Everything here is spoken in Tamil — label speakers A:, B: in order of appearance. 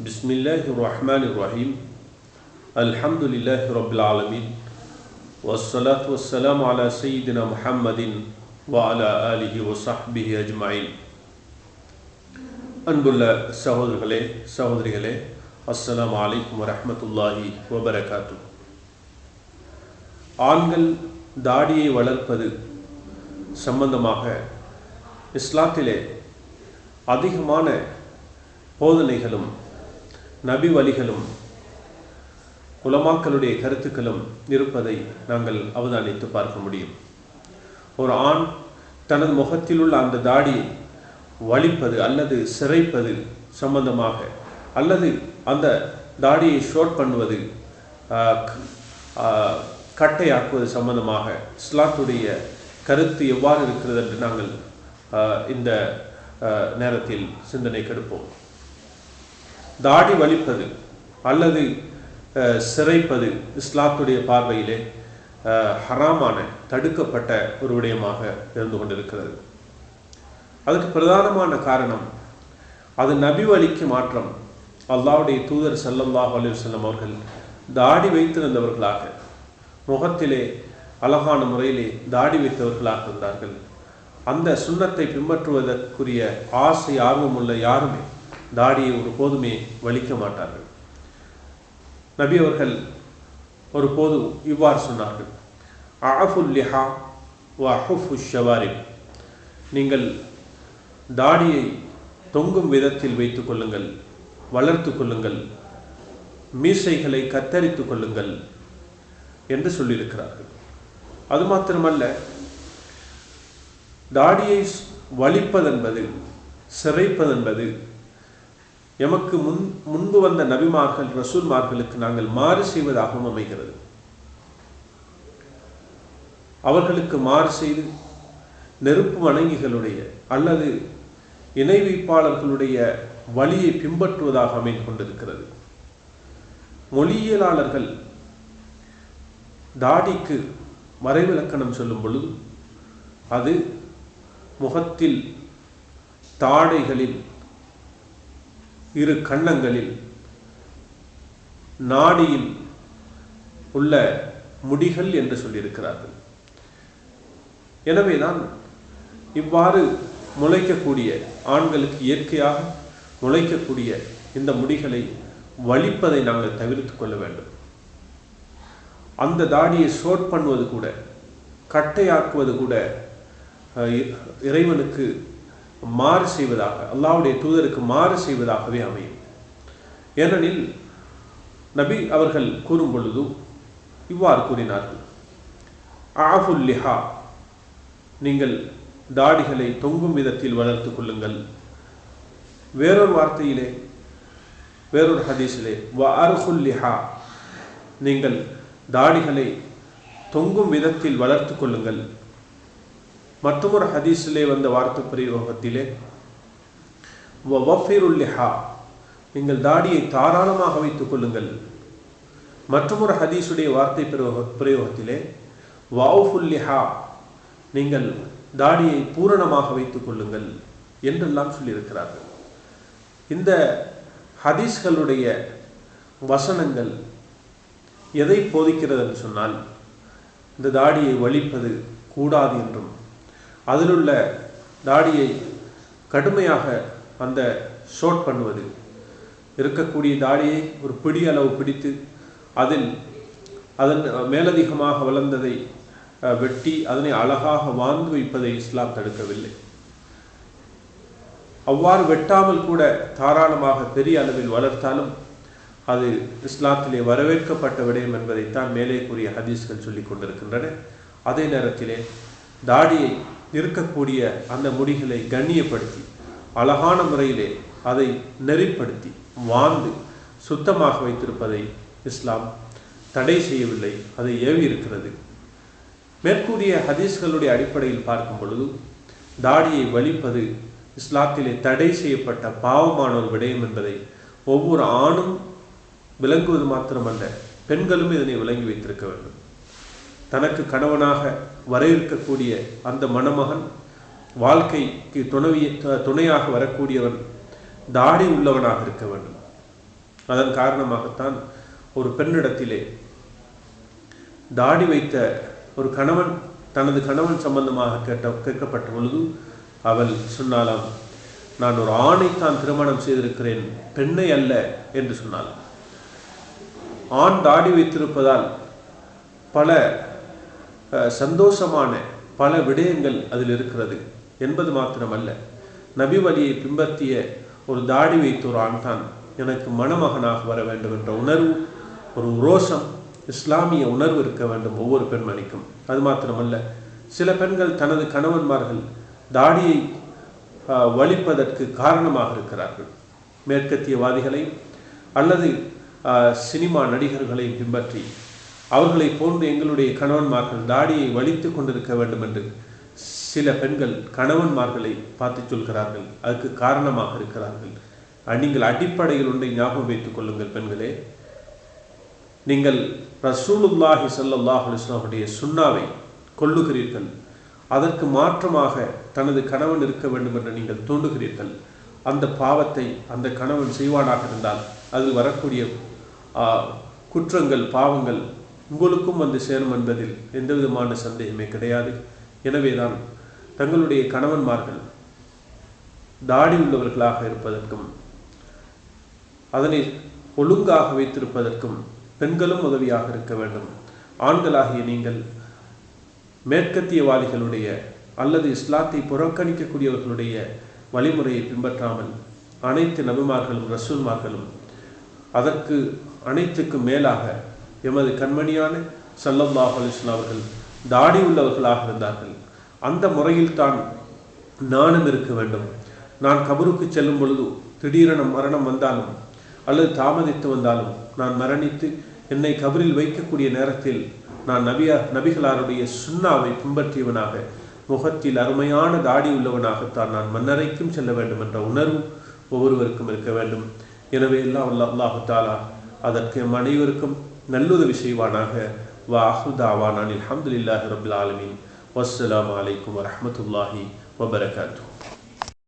A: Bismillahirrahmanirrahim. Alhamdulillahi Rabbil Alamin. Wassalatu wassalamu ala Sayyidina Muhammadin wa ala alihi wa sahbihi ajma'in. அன்புள்ள சகோதரர்களே சகோதரிகளே, அஸ்ஸலாமு அலைக்கும் வரஹ்மத்துல்லாஹி வபரகாத்துஹ். ஆண்கள் தாடியை வளர்ப்பது சம்பந்தமாக இஸ்லாத்திலே அதிகமான போதனைகளும் நபி வழிகளும் உலமாக்களுடைய கருத்துக்களும் இருப்பதை நாங்கள் அவதானித்து பார்க்க முடியும். ஒரு ஆண் தனது முகத்தில் உள்ள அந்த தாடியை வலிப்பது அல்லது சிரைப்பது சம்பந்தமாக, அல்லது அந்த தாடியை ஷோட் பண்ணுவது, கட்டையாக்குவது சம்பந்தமாக இஸ்லாத்துடைய கருத்து எவ்வாறு இருக்கிறது என்று நாங்கள் இந்த நேரத்தில் சிந்தனை கெடுப்போம். தாடி வலிப்பது அல்லது சிரைப்பது இஸ்லாத்துடைய பார்வையிலே ஹராமான தடுக்கப்பட்ட ஒரு விடயமாக இருந்து கொண்டிருக்கிறது. அதுக்கு பிரதானமான காரணம், அது நபி வழிக்கு மாற்றம். அல்லாஹ்வுடைய தூதர் ஸல்லல்லாஹு அலைஹி வஸல்லம் அவர்கள் தாடி வைத்திருந்தவர்களாக, முகத்திலே அழகான முறையிலே தாடி வைத்தவர்களாக இருந்தார்கள். அந்த சுன்னத்தை பின்பற்றுவதற்குரிய ஆசை ஆர்வம் உள்ள யாருமே தாடியை ஒரு போதுமே வலிக்க மாட்டார்கள். நபி அவர்கள் ஒரு போது இவ்வாறு சொன்னார்கள், அஃபுல் லிஹா வ அஹுஃபு ஷவாரிப். நீங்கள் தாடியை தொங்கும் விதத்தில் வைத்துக் கொள்ளுங்கள், வளர்த்து கொள்ளுங்கள், மீசைகளை கத்தரித்து கொள்ளுங்கள் என்று சொல்லியிருக்கிறார்கள். அது மாத்திரமல்ல, தாடியை வலிப்பதென்பது, சிரைப்பதென்பது எமக்கு முன்பு வந்த நபிமார்கள் ரசூல்மார்களுக்கு நாங்கள் மாறு செய்வதாகவும் அமைகிறது. அவர்களுக்கு மாறு செய்து நெருப்பு வணங்கிகளுடைய அல்லது இணை வைப்பாளர்களுடைய வழியை பின்பற்றுவதாக அமைந்து கொண்டிருக்கிறது. மொழியியலாளர்கள் தாடிக்கு மறைவிலக்கணம் சொல்லும் பொழுது அது முகத்தில், தாடைகளில், இரு கன்னங்களில், நாடியில் உள்ள முடிகள் என்று சொல்லியிருக்கிறார்கள். எனவேதான் இவ்வாறு முளைக்கக்கூடிய, ஆண்களுக்கு இயற்கையாக முளைக்கக்கூடிய இந்த முடிகளை வலிப்பதை நாங்கள் தவிர்த்து கொள்ள வேண்டும். அந்த தாடியை ஷோட் பண்ணுவது கூட, கட்டையாக்குவது கூட இறைவனுக்கு மாறு செய்வதாக, அல்லாஹ்வுடைய தூதருக்கு மாறு செய்வதாகவே அமையும். ஏனெனில் நபி அவர்கள் கூறும் பொழுது இவ்வாறு கூறினார்கள், அஃபுல் லிஹா, நீங்கள் தாடிகளை தொங்கும் விதத்தில் வளர்த்து கொள்ளுங்கள். வேறொரு வார்த்தையிலே, வேறொரு ஹதீஸிலே வ அர்ஹுல் லிஹா, நீங்கள் தாடிகளை தொங்கும் விதத்தில் வளர்த்து கொள்ளுங்கள். மற்றொரு ஹதீஸிலே வந்த வார்த்தை பிரயோகத்திலே வஃபிருல் லிஹா, நீங்கள் தாடியை தாராளமாக வைத்துக் கொள்ளுங்கள். மற்றொரு ஹதீஸுடைய வார்த்தை பிரயோகத்திலே வஃபுல் லிஹா, நீங்கள் தாடியை பூரணமாக வைத்துக் கொள்ளுங்கள் என்றெல்லாம் சொல்லியிருக்கிறார்கள். இந்த ஹதீஸ்களுடைய வசனங்கள் எதை போதிக்கிறது என்று சொன்னால், இந்த தாடியை வலிப்பது கூடாது என்றும், அதிலுள்ள தாடியை கடுமையாக அந்த ஷோட் பண்ணுவது, இருக்கக்கூடிய தாடியை ஒரு பிடி அளவு பிடித்து அதில் அதன் மேலதிகமாக வளர்ந்ததை வெட்டி அதனை அழகாக வாழ்ந்து வைப்பதை இஸ்லாம் தடுக்கவில்லை. அவ்வாறு வெட்டாமல் கூட தாராளமாக பெரிய அளவில் வளர்த்தாலும் அது இஸ்லாத்திலே வரவேற்கப்பட்ட விடயம் என்பதைத்தான் மேலே கூறிய ஹதீஸ்கள் சொல்லிக் கொண்டிருக்கின்றன. அதே நேரத்திலே தாடியை, இருக்கக்கூடிய அந்த முடிகளை கண்ணியப்படுத்தி அழகான முறையிலே அதை நெறிப்படுத்தி வாழ்ந்து சுத்தமாக வைத்திருப்பதை இஸ்லாம் தடை செய்யவில்லை, அதை ஏவி இருக்கிறது. மேற்கூறிய ஹதீஸ்களுடைய அடிப்படையில் பார்க்கும் பொழுது தாடியை வலிப்பது இஸ்லாத்திலே தடை செய்யப்பட்ட பாவமான ஒரு விடயம் என்பதை ஒவ்வொரு ஆணும் விளங்குவது மாத்திரமல்ல, பெண்களும் இதனை விளங்கி வைத்திருக்க வேண்டும். தனக்கு கணவனாக வர இருக்கக்கூடிய அந்த மணமகன், வாழ்க்கைக்கு துணையாக வரக்கூடியவன் தாடி உள்ளவனாக இருக்க வேண்டும். அதன் காரணமாகத்தான் ஒரு பெண்ணிடத்திலே தாடி வைத்த ஒரு கணவன் தனது கணவன் சம்பந்தமாக கேட்கப்பட்ட பொழுது அவள் சொன்னாலாம், நான் ஒரு ஆணைத்தான் திருமணம் செய்திருக்கிறேன், பெண்ணை அல்ல என்று சொன்னாள். ஆண் தாடி வைத்திருப்பதால் பல சந்தோஷமான பல விடயங்கள் அதில் இருக்கிறது என்பது மாத்திரமல்ல, நபி வழியை பின்பற்றிய ஒரு தாடி வைத்த ஒரு ஆண் தான் எனக்கு மணமகனாக வர வேண்டும் என்ற உணர்வு, ஒரு ரோஷம், இஸ்லாமிய உணர்வு இருக்க வேண்டும் ஒவ்வொரு பெண்மணிக்கும். அது மாத்திரமல்ல, சில பெண்கள் தனது கணவன்மார்கள் தாடியை வலிப்பதற்கு காரணமாக இருக்கிறார்கள். மேற்கத்தியவாதிகளை அல்லது சினிமா நடிகர்களையும் பின்பற்றி அவர்களை போன்று எங்களுடைய கணவன்மார்கள் தாடியை வலித்து கொண்டிருக்க வேண்டும் என்று சில பெண்கள் கணவன்மார்களை பார்த்து சொல்கிறார்கள். அதுக்கு காரணமாக இருக்கிறார்கள். நீங்கள் அடிப்படையில் ஒன்றை ஞாபகம் வைத்துக் கொள்ளுங்கள் பெண்களே, நீங்கள் ரசூலுல்லாஹி ஸல்லல்லாஹு அலைஹி வஸல்லம் சுன்னாவை கொள்ளுகிறீர்கள், அதற்கு மாற்றமாக தனது கணவன் இருக்க வேண்டும் என்று நீங்கள் தூண்டுகிறீர்கள். அந்த பாவத்தை அந்த கணவன் செய்வானாக இருந்தால் அது வரக்கூடிய குற்றங்கள் பாவங்கள் உங்களுக்கும் வந்து சேரும் என்பதில் எந்த விதமான சந்தேகமே கிடையாது. எனவேதான் தங்களுடைய கணவன்மார்கள் தாடி உள்ளவர்களாக இருப்பதற்கும் அதனை ஒழுங்காக வைத்திருப்பதற்கும் பெண்களும் உதவியாக இருக்க வேண்டும். ஆண்களாகிய நீங்கள் மேற்கத்தியவாதிகளுடைய அல்லது இஸ்லாத்தை புறக்கணிக்கக்கூடியவர்களுடைய வழிமுறையை பின்பற்றாமல் அனைத்து நபிமார்களும் ரசூல்மார்களும் அதற்கு அனைத்துக்கும் மேலாக எமது கண்மணியான ஸல்லல்லாஹு அலைஹி வஸல்லம் அவர்கள் தாடி உள்ளவர்களாக இருந்தார்கள். அந்த முறையில் தான் நானும் இருக்க வேண்டும். நான் கபருக்கு செல்லும் பொழுது திடீரென மரணம் வந்தாலும் அல்லது தாமதித்து வந்தாலும் நான் மரணித்து என்னை கபரில் வைக்கக்கூடிய நேரத்தில் நான் நபிகளாருடைய சுன்னாவை பின்பற்றியவனாக, முகத்தில் அருமையான தாடி உள்ளவனாகத்தான் நான் மன்னரைக்கும் செல்ல வேண்டும் என்ற உணர்வு ஒவ்வொருவருக்கும் இருக்க வேண்டும். எனவே எல்லாம் அல்லாஹு தஆலா அதற்கு அனைவருக்கும் நல்லுதவி செய்வானாக. வாஹு தாவானா அல்ஹம்துலில்லாஹி ரப்பில் ஆலமீன். வஸ்ஸலாமு அலைக்கும் வரஹ்மத்துல்லாஹி வபரகாத்துஹு.